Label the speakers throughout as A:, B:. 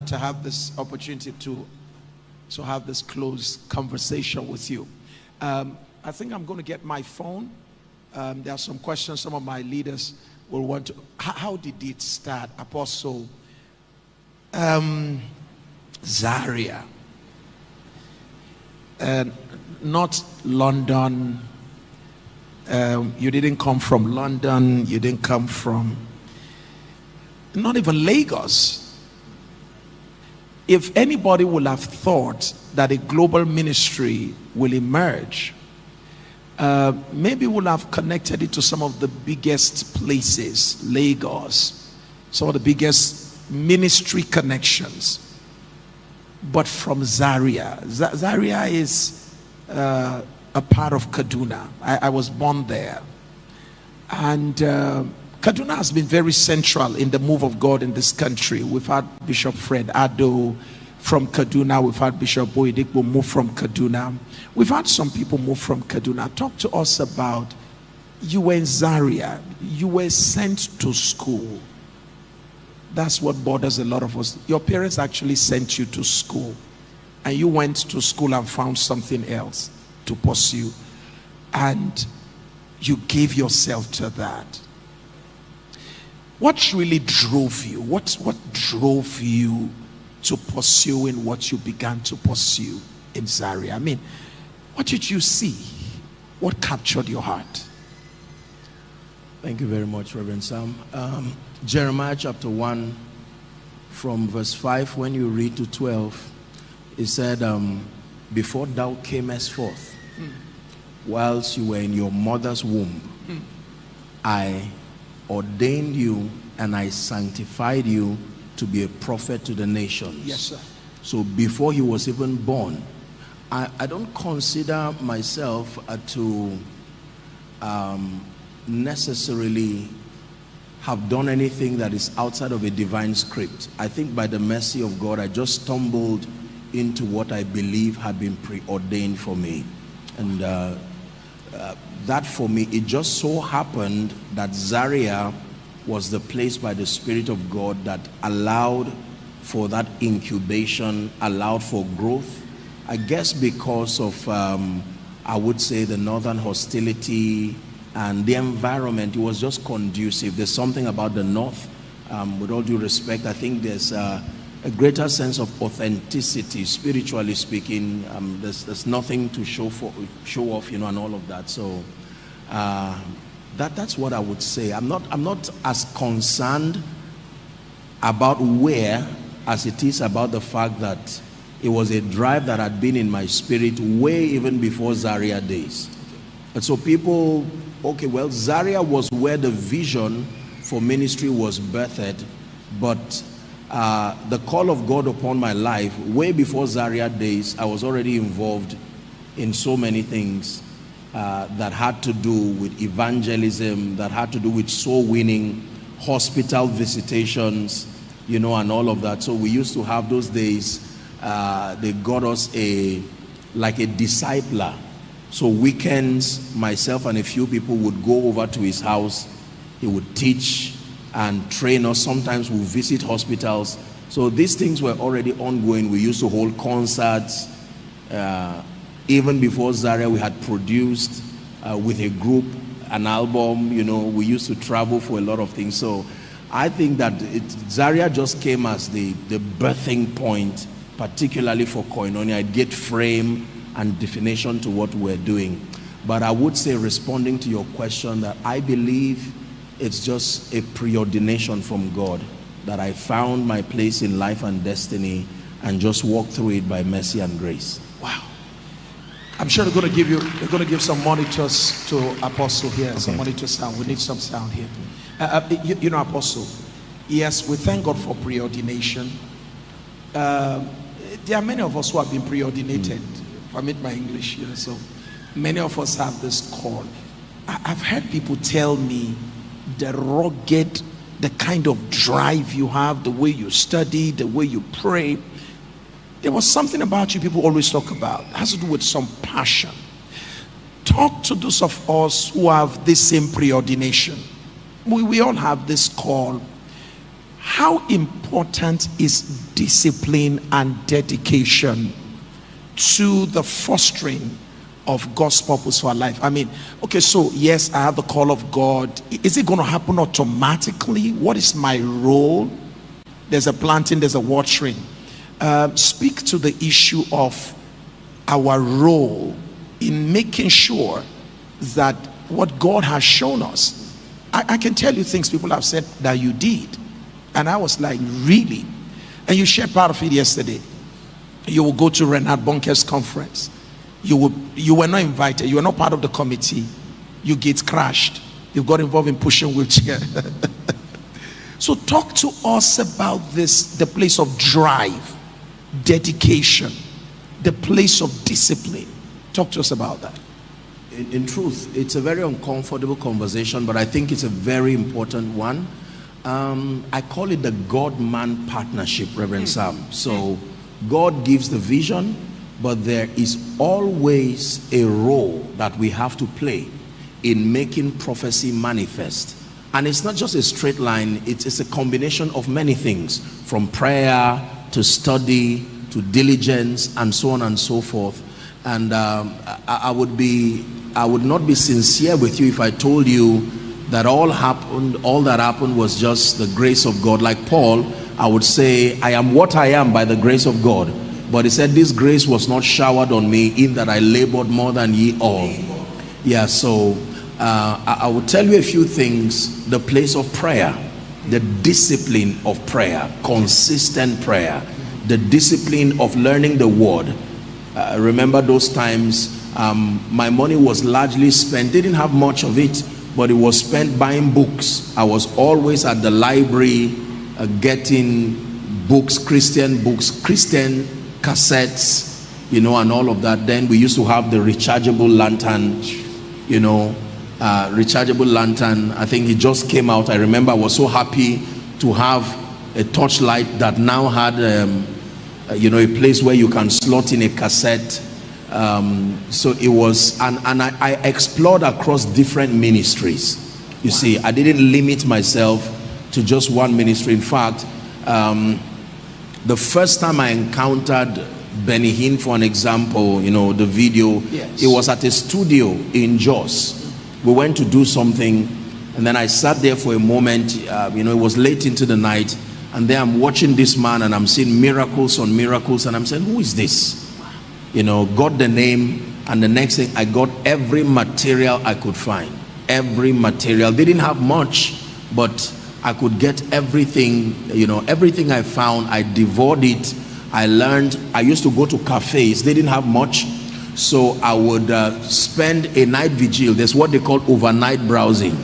A: to have this opportunity to have this close conversation with you. I think I'm going to get my phone. There are some questions some of my leaders will want to. How did it start, Apostle? Zaria, not London. You didn't come from London. You didn't come from not even Lagos. If anybody would have thought that a global ministry will emerge, maybe we'll have connected it to some of the biggest places, Lagos, some of the biggest ministry connections. But from Zaria. Zaria is a part of Kaduna. I was born there. And Kaduna has been very central in the move of God in this country. We've had Bishop Fred Addo from Kaduna. We've had Bishop Boyedikbo move from Kaduna. We've had some people move from Kaduna. Talk to us about, you were in Zaria. You were sent to school. That's what bothers a lot of us. Your parents actually sent you to school, and you went to school and found something else to pursue, and you gave yourself to that. What really drove you? What drove you to pursuing what you began to pursue in Zaria? I mean, what did you see? What captured your heart?
B: Thank you very much, Reverend Sam. Jeremiah chapter 1 from verse 5, when you read to 12, it said, before thou camest forth, whilst you were in your mother's womb, I ordained you and I sanctified you to be a prophet to the nations.
A: Yes, sir.
B: So before he was even born, I don't consider myself to necessarily have done anything that is outside of a divine script. I think by the mercy of God, I just stumbled into what I believe had been preordained for me. And that for me, it just so happened that Zaria was the place by the Spirit of God that allowed for that incubation, allowed for growth. I guess because of, I would say, the northern hostility and the environment. It was just conducive. There's something about the north, with all due respect, I think there's a greater sense of authenticity, spiritually speaking. There's nothing to show off, and all of that. So that's what I would say. I'm not as concerned about where as it is about the fact that it was a drive that had been in my spirit way even before Zaria days. And so people, okay, well, Zaria was where the vision for ministry was birthed, but the call of God upon my life, way before Zaria days, I was already involved in so many things that had to do with evangelism, that had to do with soul winning, hospital visitations, and all of that. So we used to have those days, they got us like a discipler. So weekends, myself and a few people would go over to his house. He would teach and train us. Sometimes we'll visit hospitals. So these things were already ongoing. We used to hold concerts. Even before Zaria, we had produced with a group an album. We used to travel for a lot of things. So I think that Zaria just came as the birthing point, particularly for Koinonia. It gave frame and definition to what we're doing. But I would say, responding to your question, that I believe it's just a preordination from God, that I found my place in life and destiny and just walked through it by mercy and grace.
A: Wow. I'm sure they're going to give some monitors to Apostle here, some monitor sound. We need some sound here. Apostle, yes, we thank God for preordination. There are many of us who have been preordinated. Permit my English, so many of us have this call. I've heard people tell me the rugged, the kind of drive you have, the way you study, the way you pray. There was something about you people always talk about. It has to do with some passion. Talk to those of us who have this same preordination. We all have this call. how important is discipline and dedication to the fostering of God's purpose for our life? I mean, okay, so yes, I have the call of God. Is it going to happen automatically? What is my role? There's a planting, there's a watering. Speak to the issue of our role in making sure that what God has shown us. I can tell you things people have said that you did, and I was like, really? And you shared part of it yesterday. You will go to Renard Bonker's conference. You were not invited. You were not part of the committee. You get crashed. You got involved in pushing wheelchair. So talk to us about this, the place of drive, dedication, the place of discipline. Talk to us about that.
B: In truth, it's a very uncomfortable conversation, but I think it's a very important one. I call it the God-man partnership, Reverend Sam. So God gives the vision, but there is always a role that we have to play in making prophecy manifest. And it's not just a straight line, it's a combination of many things, from prayer to study to diligence and so on and so forth. And I would not be sincere with you if I told you that all that happened was just the grace of God. Like Paul, I would say, I am what I am by the grace of God. But he said, this grace was not showered on me, in that I labored more than ye all. Yeah, so I will tell you a few things. The place of prayer, the discipline of prayer, consistent prayer, the discipline of learning the word. Remember those times, my money was largely spent, didn't have much of it, but it was spent buying books. I was always at the library getting books, Christian cassettes, and all of that. Then we used to have the rechargeable lantern, rechargeable lantern. I think it just came out. I remember I was so happy to have a torchlight that now had a place where you can slot in a cassette. So it was, and I explored across different ministries. You see, I didn't limit myself to just one ministry. In fact, the first time I encountered Benny Hinn, for an example, the video, yes, it was at a studio in Jos. We went to do something, and then I sat there for a moment. It was late into the night, and then I'm watching this man, and I'm seeing miracles on miracles, and I'm saying, who is this? Got the name, and the next thing, I got every material I could find. Every material. Didn't have much, but I could get everything. Everything I found, I devoured it. I learned. I used to go to cafes. They didn't have much, so I would spend a night vigil. There's what they call overnight browsing,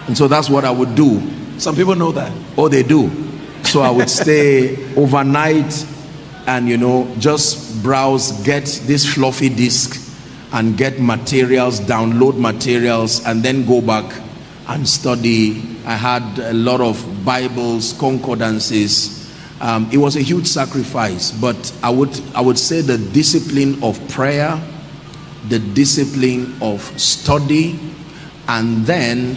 B: and so that's what I would do.
A: Some people know that.
B: Oh, they do. So I would stay overnight and just browse, get this floppy disk and get materials, download materials, and then go back and study. I had a lot of Bibles, concordances. It was a huge sacrifice, but I would say the discipline of prayer, the discipline of study, and then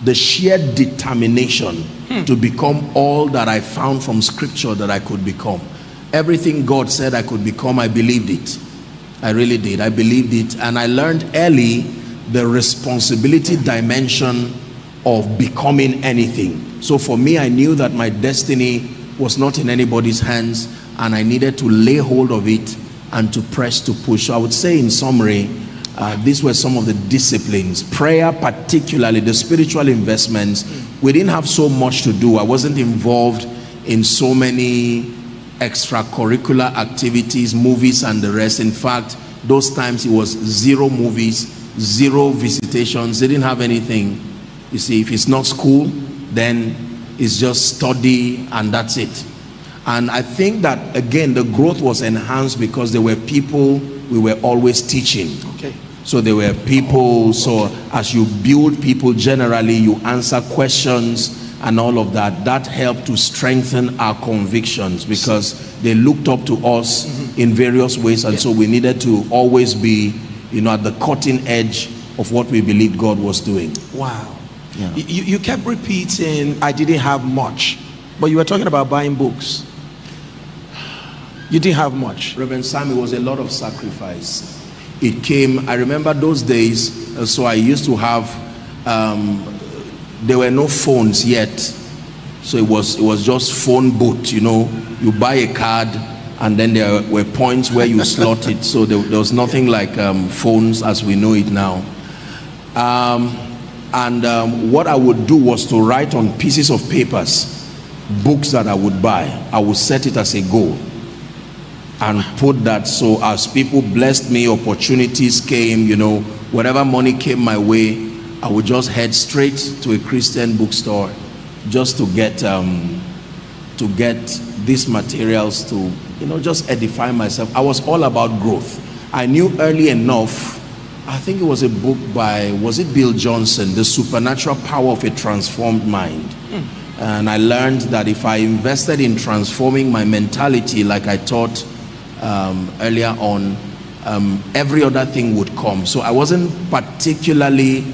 B: the sheer determination to become all that I found from scripture that I could become. Everything God said I could become, I believed it. I really did. I believed it, and I learned early the responsibility dimension of becoming anything. So for me, I knew that my destiny was not in anybody's hands, and I needed to lay hold of it and to press to push. So I would say, in summary, these were some of the disciplines. Prayer, particularly the spiritual investments. We didn't have so much to do. I wasn't involved in so many extracurricular activities, movies and the rest. In fact, those times it was 0 movies, 0 visitations. They didn't have anything. You see, if it's not school, then it's just study, and that's it. And I think that, again, the growth was enhanced because there were people we were always teaching.
A: Okay.
B: So there were people, so as you build people, generally you answer questions and all of that. That helped to strengthen our convictions because they looked up to us in various ways, and so we needed to always be, at the cutting edge of what we believed God was doing.
A: Wow.
B: Yeah.
A: You kept repeating, I didn't have much, but you were talking about buying books. You didn't have much.
B: Reverend Sam, it was a lot of sacrifice. It came, I remember those days, so I used to have, there were no phones yet. So it was just phone booth, you know. You buy a card and then there were points where you slot it. So there was nothing like phones as we know it now. What I would do was to write on pieces of papers books that I would buy. I would set it as a goal and put that, so as people blessed me, opportunities came, you know, whatever money came my way, I would just head straight to a Christian bookstore just to get these materials to, you know, just edify myself. I was all about growth. I knew early enough, I think it was a book by, was it Bill Johnson, The Supernatural Power of a Transformed Mind. And I learned that if I invested in transforming my mentality like I taught earlier on, every other thing would come. So I wasn't particularly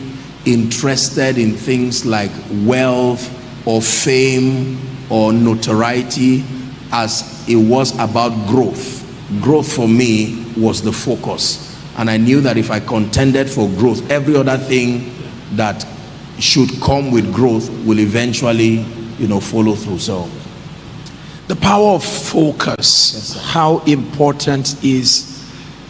B: interested in things like wealth or fame or notoriety, as it was about growth. Growth for me was the focus, and I knew that if I contended for growth, every other thing that should come with growth will eventually, you know, follow through. So
A: the power of focus. Yes, how important is,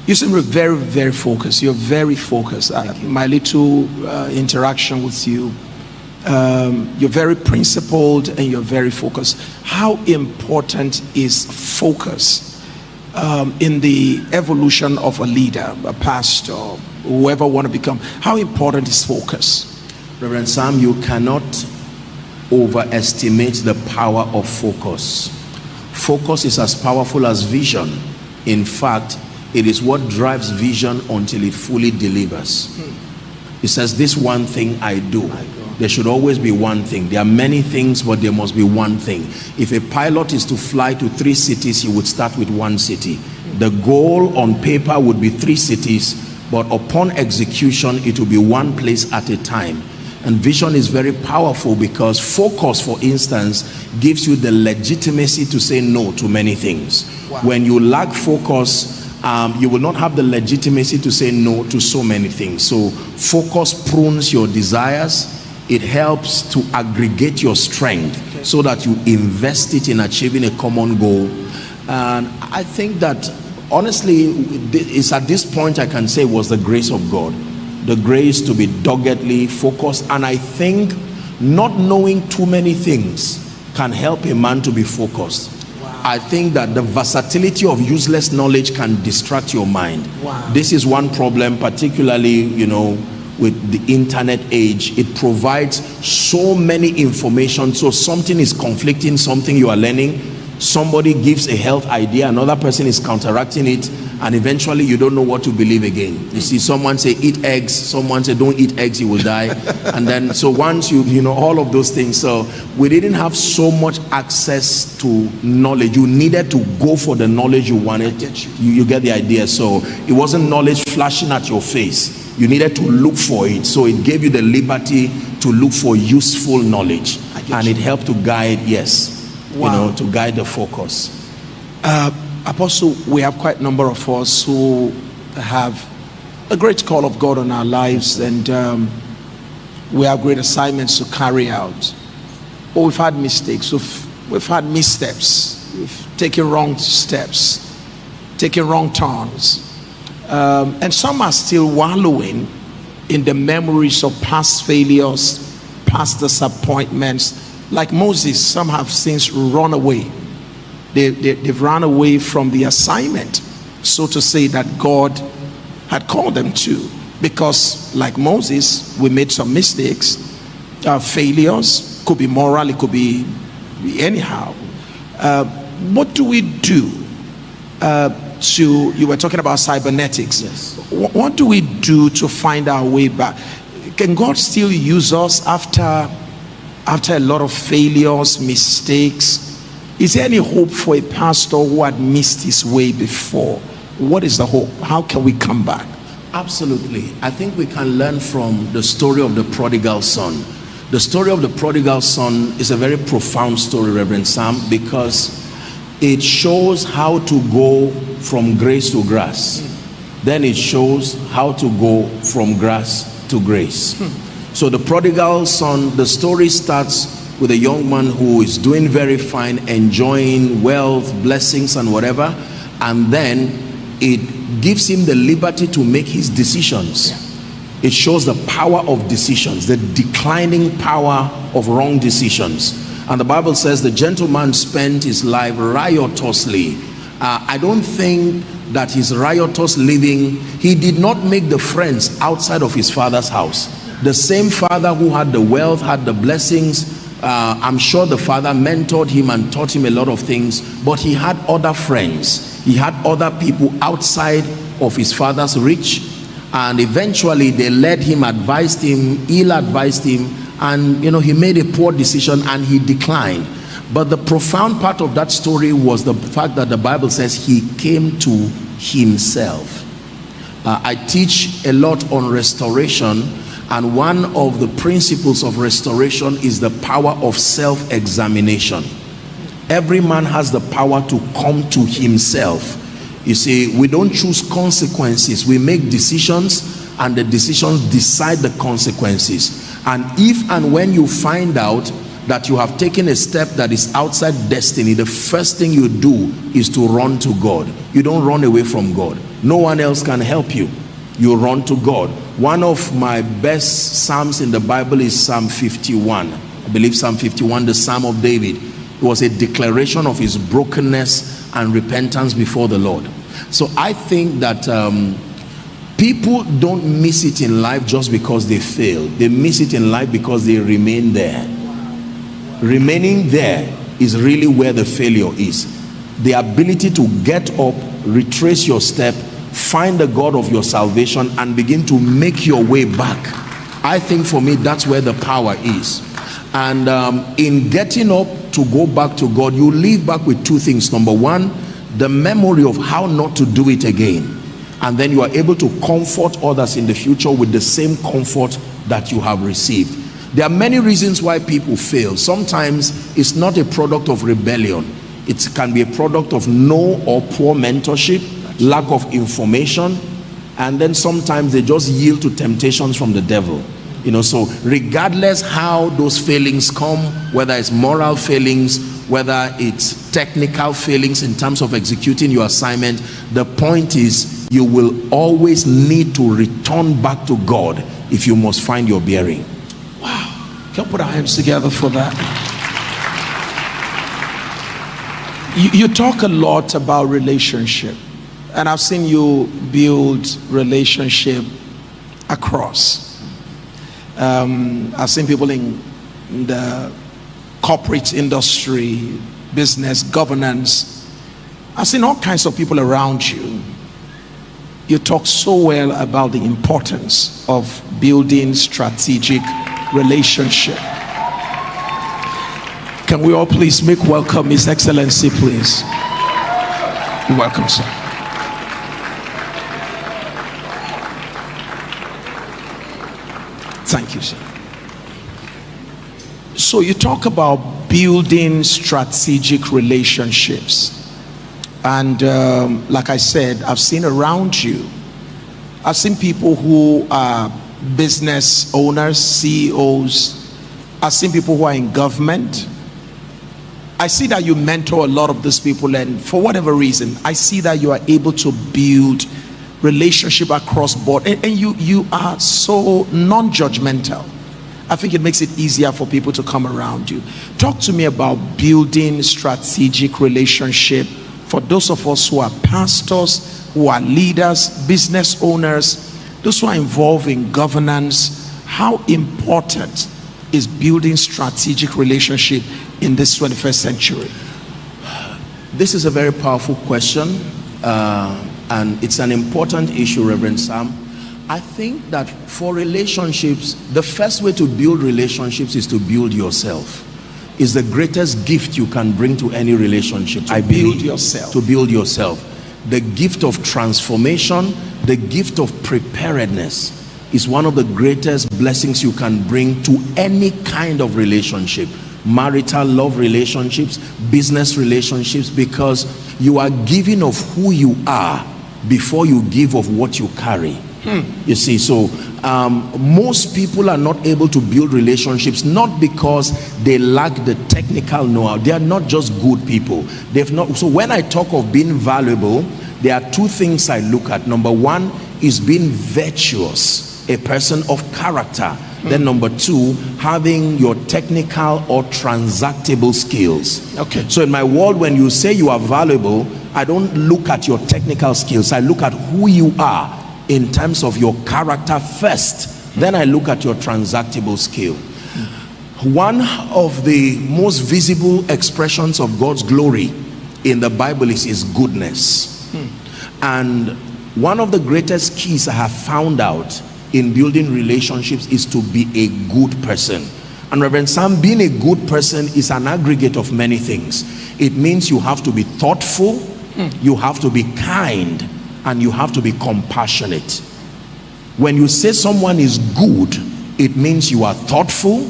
A: you seem very, very focused. You're very focused. My little interaction with you, you're very principled and you're very focused. How important is focus in the evolution of a leader, a pastor, whoever want to become? How important is focus?
B: Reverend Sam, you cannot overestimate the power of focus. Focus is as powerful as vision. In fact, it is what drives vision until it fully delivers. It says, this one thing I do. There should always be one thing. There are many things, but there must be one thing. If a pilot is to fly to 3 cities, he would start with 1 city. The goal on paper would be 3 cities, but upon execution, it will be 1 place at a time. And vision is very powerful because focus, for instance, gives you the legitimacy to say no to many things. Wow. When you lack focus, you will not have the legitimacy to say no to so many things. So focus prunes your desires. It helps to aggregate your strength so that you invest it in achieving a common goal. And I think that honestly, it's at this point I can say it was the grace of God. The grace to be doggedly focused. And I think not knowing too many things can help a man to be focused. Wow. I think that the versatility of useless knowledge can distract your mind. Wow. This is one problem, particularly, you know, with the internet age. It provides so many information, so something is conflicting, something you are learning, somebody gives a health idea, another person is counteracting it, and eventually you don't know what to believe again. You see someone say eat eggs, someone say don't eat eggs, you will die. And then so once you know all of those things. So we didn't have so much access to knowledge. You needed to go for the knowledge you wanted. You get the idea. So it wasn't knowledge flashing at your face. You needed to look for it. So it gave you the liberty to look for useful knowledge, and it helped to guide, wow, you know, to guide the focus.
A: Apostle, we have quite a number of us who have a great call of God on our lives, and we have great assignments to carry out. But we've had mistakes, we've had missteps, we've taken wrong steps, taken wrong turns. And some are still wallowing in the memories of past failures, past disappointments. Like Moses, some have since run away. They've run away from the assignment, so to say, that God had called them to. Because like Moses, we made some mistakes, failures, could be moral, it could be anyhow. What do we do you were talking about cybernetics.
B: Yes.
A: What do we do to find our way back? Can God still use us after a lot of failures, mistakes? Is there any hope for a pastor who had missed his way before? What is the hope? How can we come back?
B: Absolutely. I think we can learn from the story of the prodigal son. The story of the prodigal son is a very profound story, Reverend Sam, because it shows how to go from grace to grass. Then it shows how to go from grass to grace. So the prodigal son, the story starts with a young man who is doing very fine, enjoying wealth, blessings and whatever, and then it gives him the liberty to make his decisions. It shows the power of decisions, the declining power of wrong decisions. And the Bible says the gentleman spent his life riotously. I don't think that his riotous living, he did not make the friends outside of his father's house. The same father who had the wealth, had the blessings, I'm sure the father mentored him and taught him a lot of things, but he had other friends. He had other people outside of his father's reach, and eventually they led him, advised him, ill-advised him, and he made a poor decision and he declined. But the profound part of that story was the fact that the Bible says he came to himself. I teach a lot on restoration, and one of the principles of restoration is the power of self-examination. Every man has the power to come to himself. You see, we don't choose consequences. We make decisions, and the decisions decide the consequences. And if and when you find out that you have taken a step that is outside destiny, the first thing you do is to run to God. You don't run away from God. No one else can help you. You run to God. One of my best psalms in the Bible is Psalm 51. I believe Psalm 51, the Psalm of David. It was a declaration of his brokenness and repentance before the Lord. So I think that people don't miss it in life just because they fail. They miss it in life because they remain there. Remaining there is really where the failure is. The ability to get up, retrace your step, find the God of your salvation and begin to make your way back. I think for me that's where the power is. And in getting up to go back to God, you leave back with two things. Number one, the memory of how not to do it again, and then you are able to comfort others in the future with the same comfort that you have received. There are many reasons why people fail. Sometimes it's not a product of rebellion. It can be a product of no or poor mentorship, lack of information, and then sometimes they just yield to temptations from the devil. So regardless how those failings come, whether it's moral failings, whether it's technical failings in terms of executing your assignment, the point is you will always need to return back to God if you must find your bearing.
A: Wow. Can we put our hands together for that? You talk a lot about relationship, and I've seen you build relationship across. I've seen people in the corporate industry, business, governance. I've seen all kinds of people around you. You talk so well about the importance of building strategic relationship. Can we all please make welcome His Excellency, please? You're welcome, sir. Thank you, sir. So you talk about building strategic relationships, and like I said, I've seen around you, I've seen people who are business owners, CEOs. I've seen people who are in government. I see that you mentor a lot of these people, and for whatever reason, I see that you are able to build relationship across board, and you are so non-judgmental. I think it makes it easier for people to come around you. Talk to me about building strategic relationship for those of us who are pastors, who are leaders, business owners, those who are involved in governance. How important is building strategic relationship in this 21st century?
B: This is a very powerful question, and it's an important issue, Reverend Sam. I think that for relationships, the first way to build relationships is to build yourself. It's the greatest gift you can bring to any relationship.
A: To build yourself.
B: To build yourself. The gift of transformation, the gift of preparedness. is one of the greatest blessings you can bring to any kind of relationship. Marital, love relationships, business relationships, because you are giving of who you are before you give of what you carry. You see, so most people are not able to build relationships, not because they lack the technical know-how. They are not just good people. They've not. So when I talk of being valuable, there are two things I look at. Number one is being virtuous, a person of character. Then number two, having your technical or transactable skills.
A: Okay.
B: So in my world, when you say you are valuable, I don't look at your technical skills. I look at who you are in terms of your character first. Then I look at your transactable skill. One of the most visible expressions of God's glory in the Bible is his goodness. And one of the greatest keys I have found out in building relationships is to be a good person. And Reverend Sam, being a good person is an aggregate of many things. It means you have to be thoughtful, you have to be kind, and you have to be compassionate. When you say someone is good, it means you are thoughtful,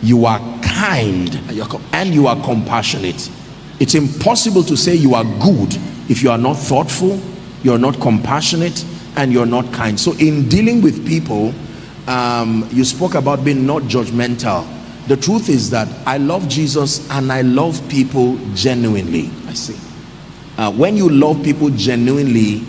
B: you are kind, and you are compassionate. It's impossible to say you are good if you are not thoughtful, you're not compassionate, and you're not kind. So in dealing with people, you spoke about being not judgmental. The truth is that I love Jesus and I love people genuinely.
A: I see.
B: When you love people genuinely,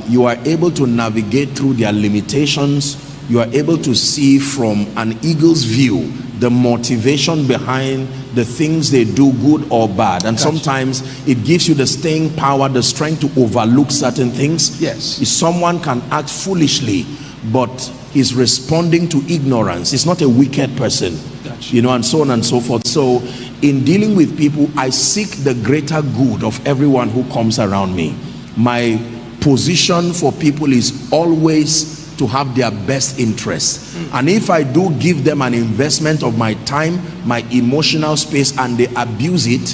B: you are able to navigate through their limitations. You are able to see from an eagle's view the motivation behind the things they do, good or bad. And sometimes it gives you the staying power, the strength to overlook certain things.
A: Yes.
B: If someone can act foolishly, but is responding to ignorance, it's not a wicked person. You know, and so on and so forth. So in dealing with people, I seek the greater good of everyone who comes around me. My position for people is always to have their best interests. And if I do give them an investment of my time, my emotional space, and they abuse it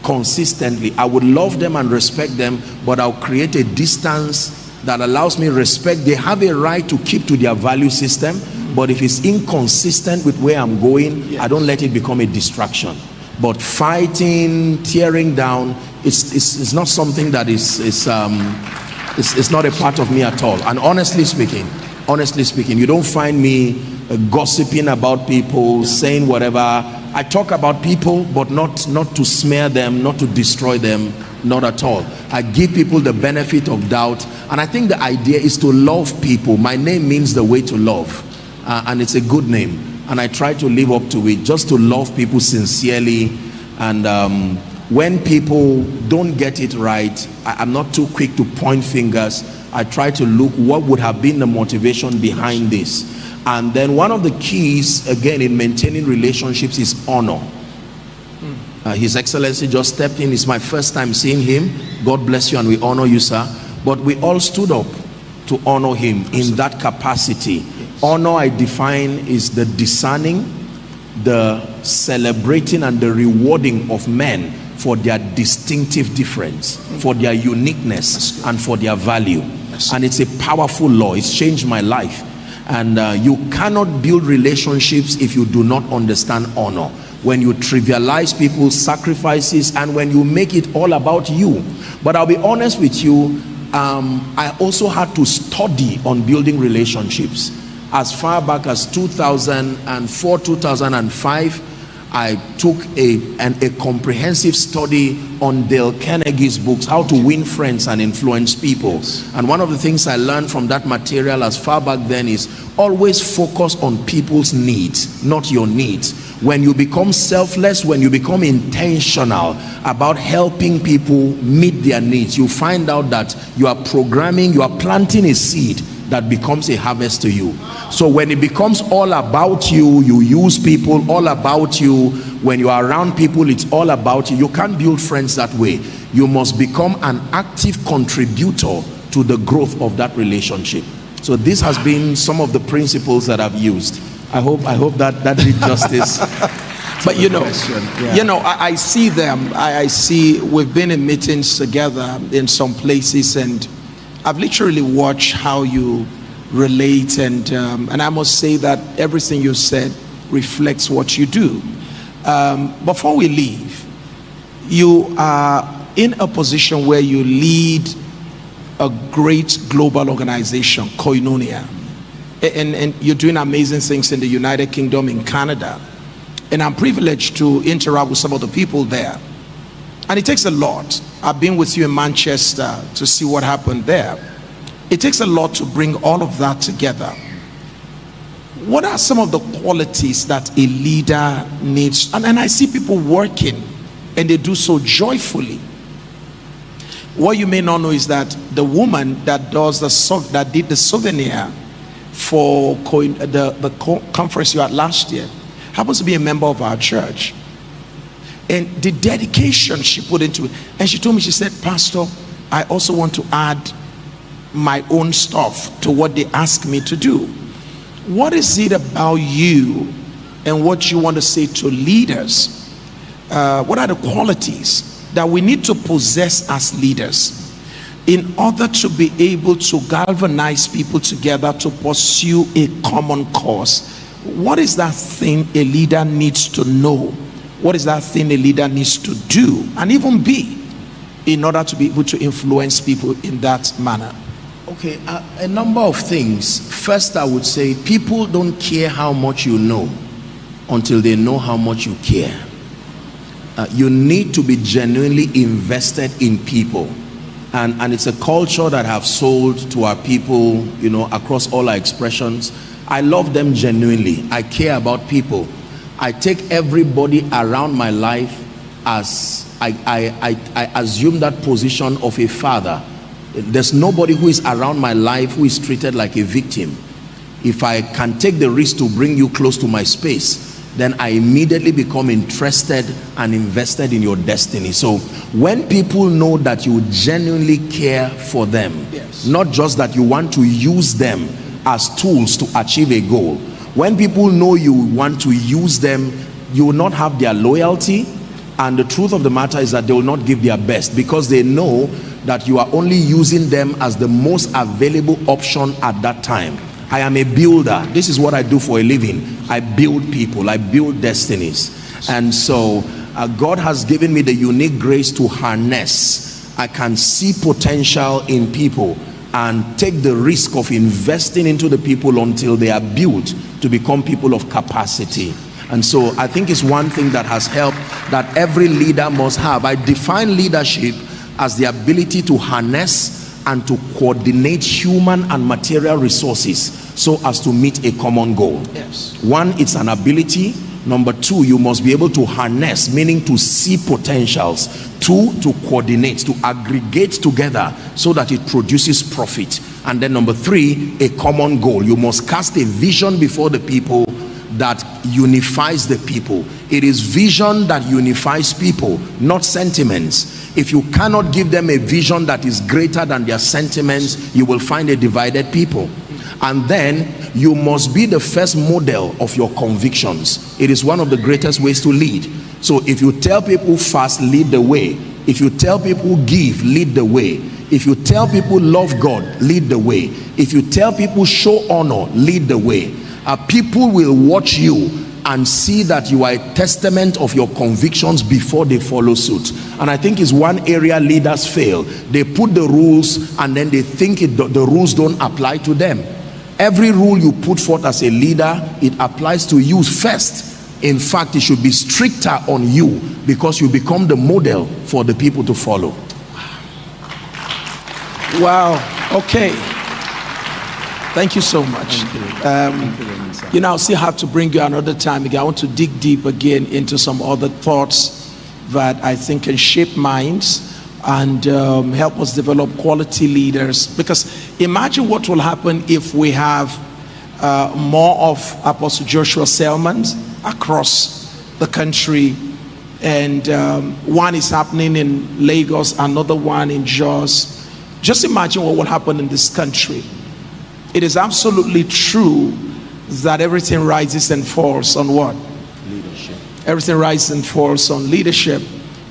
B: consistently, I would love them and respect them, but I'll create a distance that allows me respect. They have a right to keep to their value system, but if it's inconsistent with where I'm going, I don't let it become a distraction. But fighting, tearing down, it's not something that it's not a part of me at all. And honestly speaking, you don't find me gossiping about people, saying whatever. I talk about people, but not to smear them, not to destroy them, not at all. I give people the benefit of doubt, and I think the idea is to love people. My name means the way to love, and it's a good name, and I try to live up to it, just to love people sincerely. And when people don't get it right, I'm not too quick to point fingers. I try to look what would have been the motivation behind this. And then one of the keys, again, in maintaining relationships is honor. His Excellency just stepped in. It's my first time seeing him. God bless you, and we honor you, sir. But we all stood up to honor him in that capacity. Honor, I define, is the discerning, the celebrating, and the rewarding of men for their distinctive difference, for their uniqueness, and for their value. And it's a powerful law. It's changed my life. And you cannot build relationships if you do not understand honor. When you trivialize people's sacrifices and when you make it all about you. But I'll be honest with you, I also had to study on building relationships. As far back as 2004, 2005, I took a comprehensive study on Dale Carnegie's books, How to Win Friends and Influence People. And one of the things I learned from that material as far back then is always focus on people's needs, not your needs. When you become selfless, when you become intentional about helping people meet their needs, you find out that you are planting a seed that becomes a harvest to you. So when it becomes all about you, you use people, all about you. When you are around people, it's all about you. You can't build friends that way. You must become an active contributor to the growth of that relationship. So this has been some of the principles that I've used. I hope that did justice.
A: But you know, I see them. I see, we've been in meetings together in some places, and I've literally watched how you relate, and I must say that everything you said reflects what you do. Before we leave, you are in a position where you lead a great global organization, Koinonia, and you're doing amazing things in the United Kingdom, in Canada, and I'm privileged to interact with some of the people there, and it takes a lot. I've been with you in Manchester to see what happened there. It takes a lot to bring all of that together. What are some of the qualities that a leader needs? And I see people working, and they do so joyfully. What you may not know is that the woman that did the souvenir for the conference you had last year happens to be a member of our church, and the dedication she put into it. And she told me, she said, "Pastor, I also want to add my own stuff to what they ask me to do." What is it about you and what you want to say to leaders? What are the qualities that we need to possess as leaders in order to be able to galvanize people together to pursue a common cause? What is that thing a leader needs to know? What is that thing a leader needs to do and even be in order to be able to influence people in that manner?
B: Okay, a number of things. First, I would say people don't care how much you know until they know how much you care. You need to be genuinely invested in people, and it's a culture that have sold to our people, you know, across all our expressions. I love them genuinely. I care about people. I take everybody around my life as I assume that position of a father. There's nobody who is around my life who is treated like a victim. If I can take the risk to bring you close to my space, then I immediately become interested and invested in your destiny. So when people know that you genuinely care for them, yes, not just that you want to use them as tools to achieve a goal, when people know you want to use them, you will not have their loyalty, and the truth of the matter is that they will not give their best, because they know that you are only using them as the most available option at that time. I am a builder. This is what I do for a living. I build people, I build destinies. And so God has given me the unique grace to harness. I can see potential in people and take the risk of investing into the people until they are built to become people of capacity. And so I think it's one thing that has helped, that every leader must have. I define leadership as the ability to harness and to coordinate human and material resources so as to meet a common goal.
A: Yes.
B: One, it's an ability. Number two, you must be able to harness, meaning to see potentials. Two, to coordinate, to aggregate together so that it produces profit. And then number three, a common goal. You must cast a vision before the people that unifies the people. It is vision that unifies people, not sentiments. If you cannot give them a vision that is greater than their sentiments, you will find a divided people. And then you must be the first model of your convictions. It is one of the greatest ways to lead. So if you tell people fast, lead the way. If you tell people give, lead the way. If you tell people love God, lead the way. If you tell people show honor, lead the way. People will watch you and see that you are a testament of your convictions before they follow suit. And I think is one area leaders fail. They put the rules and then they think the rules don't apply to them. Every rule you put forth as a leader, it applies to you first. In fact, it should be stricter on you because you become the model for the people to follow.
A: Wow. Okay. Thank you so much. You know, I'll still have to bring you another time again. I want to dig deep again into some other thoughts that I think can shape minds and help us develop quality leaders. Because imagine what will happen if we have more of Apostle Joshua Selmans across the country, and one is happening in Lagos, another one in Jos. Just imagine what will happen in this country. It is absolutely true that everything rises and falls on what?
B: Leadership.
A: Everything rises and falls on leadership.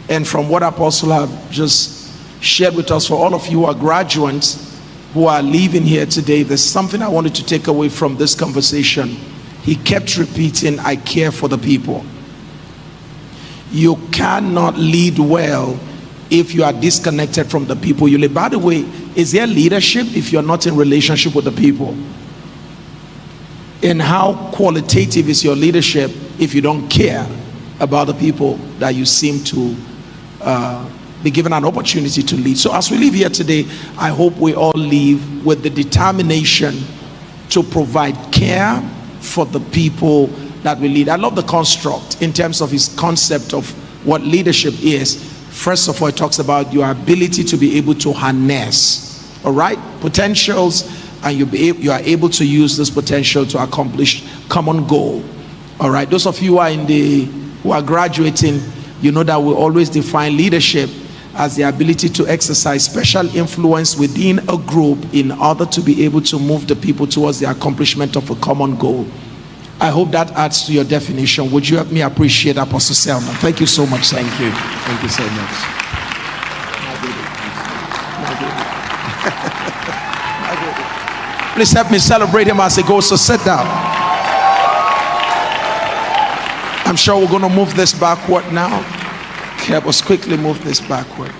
A: And from what Apostle have just shared with us, for all of you who are graduates, who are leaving here today, if there's something I wanted to take away from this conversation, he kept repeating, I care for the people. You cannot lead well if you are disconnected from the people you lead. By the way, is there leadership if you're not in relationship with the people? And how qualitative is your leadership if you don't care about the people that you seem to be given an opportunity to lead? So as we leave here today, I hope we all leave with the determination to provide care for the people that we lead. I love the construct in terms of his concept of what leadership is. First of all, it talks about your ability to be able to harness, all right, potentials, and you are able to use this potential to accomplish common goal. All right, those of you who are graduating, you know that we always define leadership as the ability to exercise special influence within a group in order to be able to move the people towards the accomplishment of a common goal. I hope that adds to your definition. Would you help me appreciate Apostle Selman? Thank you so much, sir.
B: Thank you. Thank you so much.
A: Please help me celebrate him as he goes. So sit down. I'm sure we're going to move this backward now. Help us quickly move this backward.